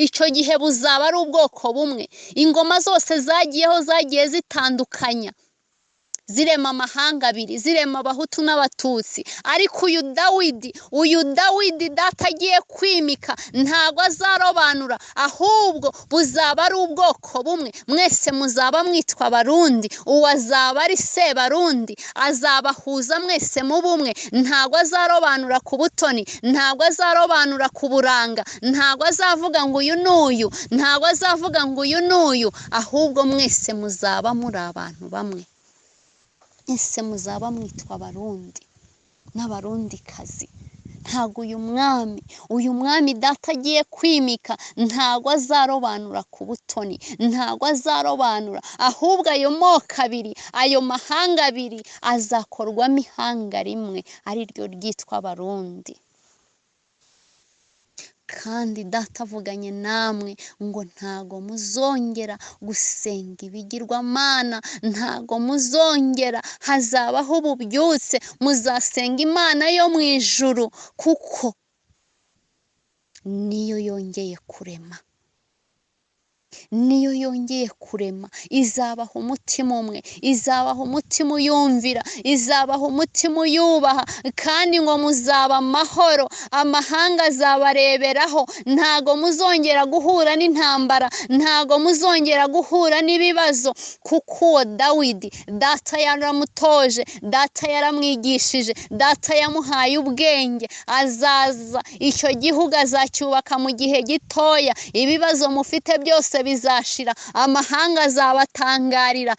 Icyo gihe buzaba ari ubwoko bumwe. Ingoma zose zagiyeho zagiye zitandukanya, zirema amahanga abiri, zirema abahutu n'abatutsi. Ariko uyu Dawidi data agiye kwimika ntabwo azarobanura, ahubwo buzaba ari ubwoko bumwe. Mwese muzaba mwitwa Abarundi, uwo azaba ari Sebarundi, azabahuza mwese mu bumwe. Ntabwo azarobanura ku butoni, ntabwo azarobanura ku buranga, ntabwo azavuga ngo uyu n'uyu, ntabwo azavuga ngo uyu n'uyu, ahubwo mwese muzaba muri abantu bamwe. Mwese muzaba mwitwa Abarundi n'Abarundikazi. Ntabwo uyu mwami data agiye kwimika ntabwo azarobanura ku butoni, ntabwo azarobanura, ahubwo ayo moko abiri, ayo mahanga abiri azakorwamo ihanga rimwe, ari ryo ryitwa Abarundi. Kandi data avuganye namwe ngo ntago muzongera gusenga ibigirwamana, ntago muzongera, hazabaho ububyutse, muzasenga Imana yo mu ijuru, kuko niyo yongeye kurema, niyo yongeye kurema. Izabaha umutima umwe, izabaha umutima uyumvira, izabaha umutima uyubaha, kandi ngo muzaba amahoro. Amahanga azabareberaho, ntago muzongera guhura n'intambara, ntago muzongera guhura n'ibibazo, kuko uwo Dawidi data yaramutoje, data yaramwigishije, data yamuhaye ubwenge. Azaza, icyo gihugu azacyubaka mu gihe gitoya, ibibazo mufite byose bizashira, amahanga azabatangarira.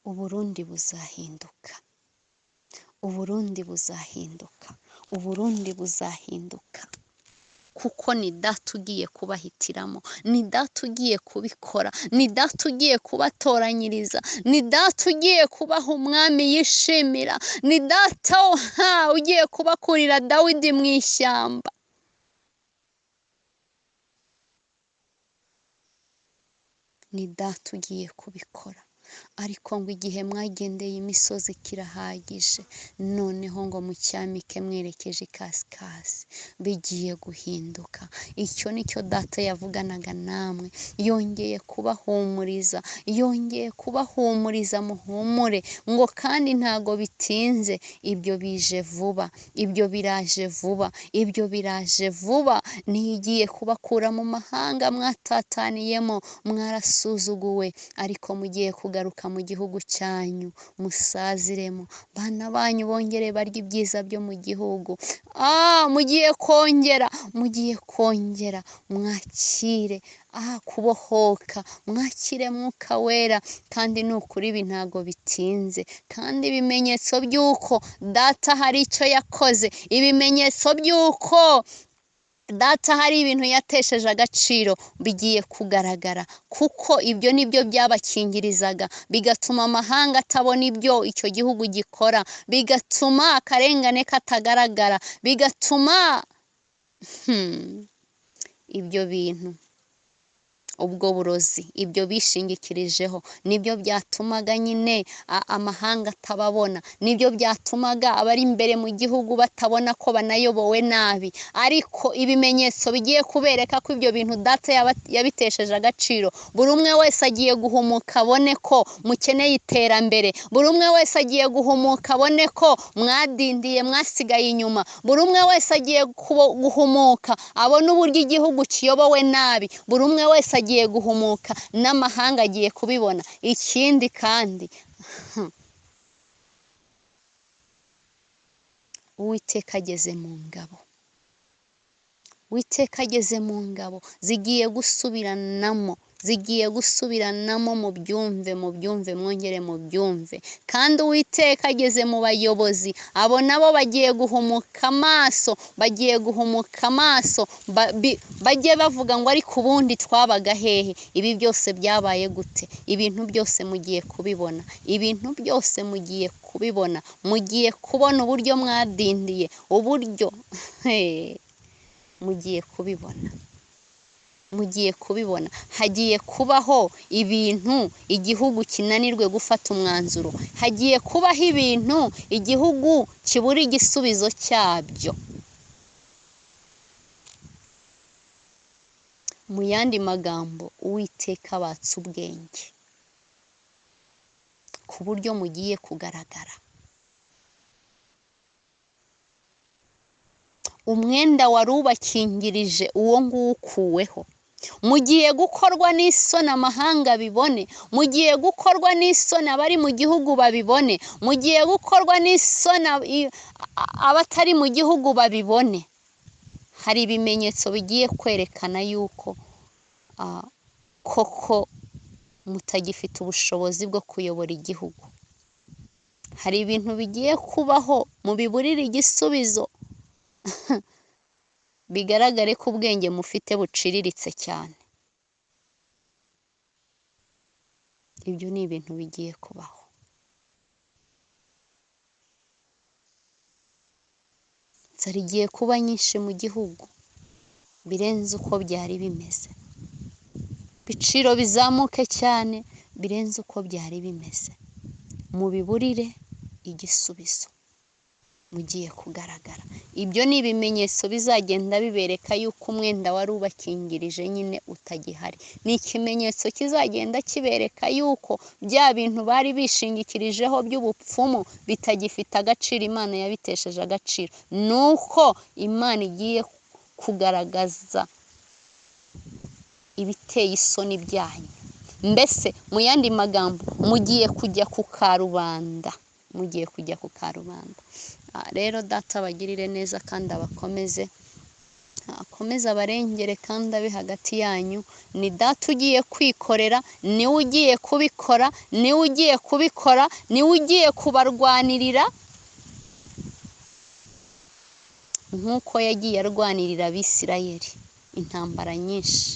Uburundi buzahinduka, Uburundi buzahinduka, Uburundi buzahinduka, kuko ni data ugiye kubahitiramo, ni data ugiye kubikora, ni data ugiye kubatoranyiriza, ni data ugiye kubaha umwami yishimira, ni data ugiye kubakurira Dawidi mu ishyamba. Ni data ugiye kubikora. Ariko ngo igihe mwagendeye imisozi kirahagije, noneho ngo mucyamike mwerekeje ikasikazi, bigiye guhinduka. Icyo nicyo data yavuganaga namwe, yongeye kubahumuriza, yongeye kubahumuriza, muhumure ngo kandi ntago bitinze, ibyo bije vuba, ibyo biraje vuba, ibyo biraje vuba. Nigiye kubakura mu mahanga mwatataniyemo, mwarasuzuguwe, ariko mugiye kugaruka mu gihugu cyanyu, musaziremo, bana banyu bongere barya ibyiza byo mu gihugu. Mugiye kongera mwakire kubohoka, mwakire Mwuka Wera. Kandi ni ukuri ibi ntago bitinze, kandi ibimenyetso by'uko data hari icyo yakoze, ibimenyetso by'uko data hari ibintu yatesheje agaciro bigiye kugaragara, kuko ibyo nibyo byabakingirizaga, bigatuma amahanga atabona ibyo icyo gihugu gikora, bigatuma akarengane katagaragara, bigatuma ibyo bintu, ubwo burozi, ibyo bishingikirijeho nibyo byatumaga nyine amahanga atababona, nibyo byatumaga abari imbere mu gihugu batabona ko banayobowe nabi. Ariko ibimenyetso bigiye kubereka ko ibyo bintu data yabitesheje agaciro. Buri umwe wese agiye guhumuka abone ko mukeneye iterambere, buri umwe wese agiye guhumuka abone ko mwadindiye, mwasigaye inyuma, buri umwe wese agiye guhumuka abone uburyo igihugu kiyobowe nabi, buri umwe wese agiye guhumuka, n'amahanga agiye kubibona. Ikindi kandi Uwiteka ageze mu ngabo, Uwiteka ageze mu ngabo zigiye gusubiranamo, zigiye gusubiranamo, mubyumve mwongere mubyumve. Kandi Uwiteka ageze mu bayobozi, abo nabo bagiye guhumuka amaso, bajye bavuga ngo ariko ubundi twabaga hehe? Ibi byose byabaye gute? Ibintu byose mugiye kubibona, mugiye kubona uburyo mwadindiye, uburyo mugiye kubibona. Hagiye kubaho ibintu igihugu kinanirwe gufata umwanzuro, hagiye kubaho ibintu igihugu kibura igisubizo cyabyo. Mu yandi magambo, Uwiteka abatse ubwenge ku buryo mugiye kugaragara. Umwenda wari ubakingirije uwo nguwo ukuweho. Mugiye gukorwa n'isoni amahanga bibone, mugiye gukorwa n'isoni abari mu gihugu babibone, mugiye gukorwa n'isoni abatari mu gihugu babibone. Hari ibimenyetso bigiye kwerekana yuko koko mutagifite ubushobozi bwo kuyobora igihugu. Hari ibintu bigiye kubaho mubiburire igisubizo, bigaragare ko ubwenge mufite buciriritse cyane. Ibyo ni ibintu bigiye kubaho. Inzara igiye kuba nyinshi mu gihugu birenze uko byari bimeze. Ibiciro bizamuke cyane birenze uko byari bimeze. Mubiburire igisubizo, mugiye kugaragara. Ibyo ni ibimenyetso bizagenda bibereka yuko umwenda wari ubakingirije nyine utagihari. Ni ikimenyetso kizagenda kibereka yuko bya bintu bari bishingikirijeho by'ubupfumu bitagifite agaciro, Imana yabitesheje agaciro. Nuko Imana igiye kugaragaza ibiteye isoni byanyu. Mbese mu yandi magambo, mugiye kujya ku karubanda. Rero Data abagirire neza kandi abakomeze, akomeze abarengere kandi abe hagati yanyu. Ni Data ugiye kwikorera, niwe ugiye kubikora, niwe ugiye kubarwanirira nk'uko yagiye arwanirira Abisirayeli intambara nyinshi.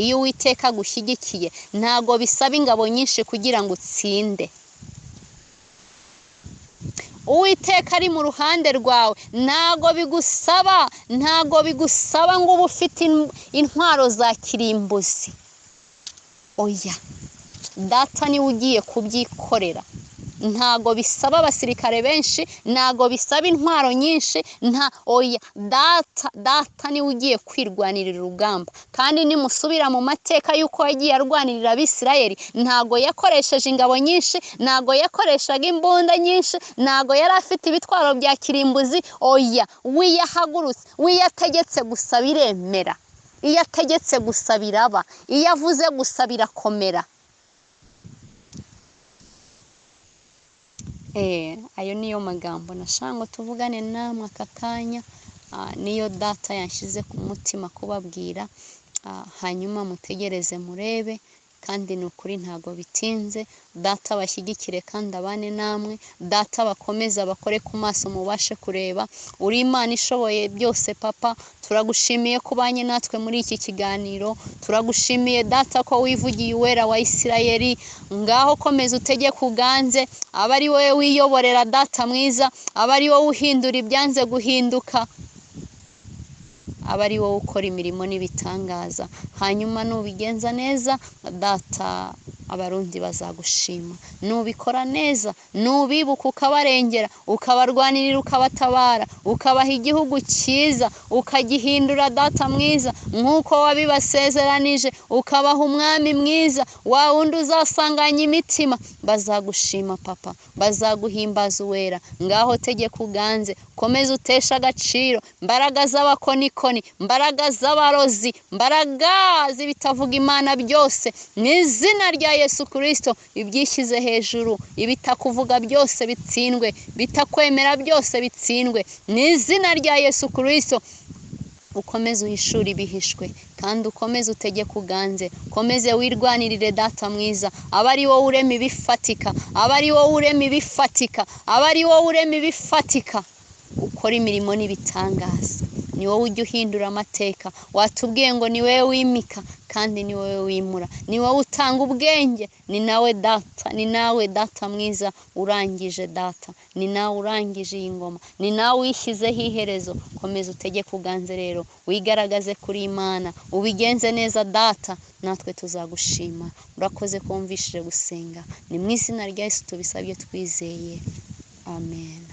Iyo Uwiteka agushyigikiye ntago bisaba ingabo nyinshi kugira ngo utsinde. Uwiteka ari mu ruhande rwawe ntago bigusaba ngo ube ufite intwaro za kirimbuzi. Oya, Data niwe ugiye kubyikorera. Ntago bisaba abasirikare benshi, ntago bisaba intwaro nyinshi, oya, Data niwe ugiye kwirwanirira urugamba. Kandi nimusubira mu mateka y'uko yagiye arwanirira Abisirayeli, ntago yakoresheje ingabo nyinshi, ntago yakoreshaga imbunda nyinshi, ntago yari afite ibitwaro bya kirimbuzi. Oya, iyo ahagurutse, iyo ategetse gusa biremera, iyo ategetse gusa biraba, iyo avuze gusa birakomera. Ayo niyo magambo nashaka ngo tuvugane namwe aka kanya, niyo Data yanshyize ku mutima kubabwira. Hanyuma mutegereze murebe, kandi ni ukuri ntago bitinze. Data bashyigikire kandi abane namwe. Data bakomeza bakore ku maso mubashe kureba. Uri Imana ishoboye byose Papa, turagushimiye ko ubanye natwe muri iki kiganiro. Turagushimiye Data ko wivugiye Uwera wa Isirayeli. Ngaho komeza utegeke uganze, aba ari wowe wiyoborera Data mwiza, aba ari wowe uhindura ibyanze guhinduka, aba ari wowe ukora imirimo n'ibitangaza. Hanyuma nubigenza neza Data, abarundi bazagushima. Nubikora neza, nubibuka ukabarengera, ukabarwanirira, ukabatabara, ukabaha igihugu cyiza, ukagihindura Data mwiza nk'uko wabibasezeranije, ukabaha umwami mwiza, wa wundi uzasanganya imitima. Bazagushima Papa, bazaguhimbaza Uwera. Ngaho tegeka uganze, komeza utesha agaciro mbaraga z'abakonikoni, mbaraga z'abarozi, mbaraga z'ibitavuga Imana byose, mu izina rya Yesu Kristo. Ibyishyize hejuru, ibitakuvuga byose bitsindwe, bitakwemera byose bitsindwe, mu izina rya Yesu Kristo. ukomeze uhishura ibihishwe kandi ukomeze utegeke uganze, ukomeze wirwanirire data mwiza, aba ari wowe urema ibifatika, aba ari wowe urema ibifatika, aba ari wowe urema ibifatika, ukora imirimo n'ibitangaza. Ni wowe ujya uhindura amateka, watubwiye ngo ni wowe wimika kandi ni wowe wimura, ni wowe utanga ubwenge, ni nawe data, ni nawe data mwiza urangije data, ni nawe urangije iyi ngoma, ni nawe uyishyizeho iherezo. Komeza utegeke uganze rero, wigaragaze kuri Imana, ubigenze neza data, natwe tuzagushima. Urakoze kumvishije gusenga, ni mu izina rya Yesu tubisabye twizeye, amen.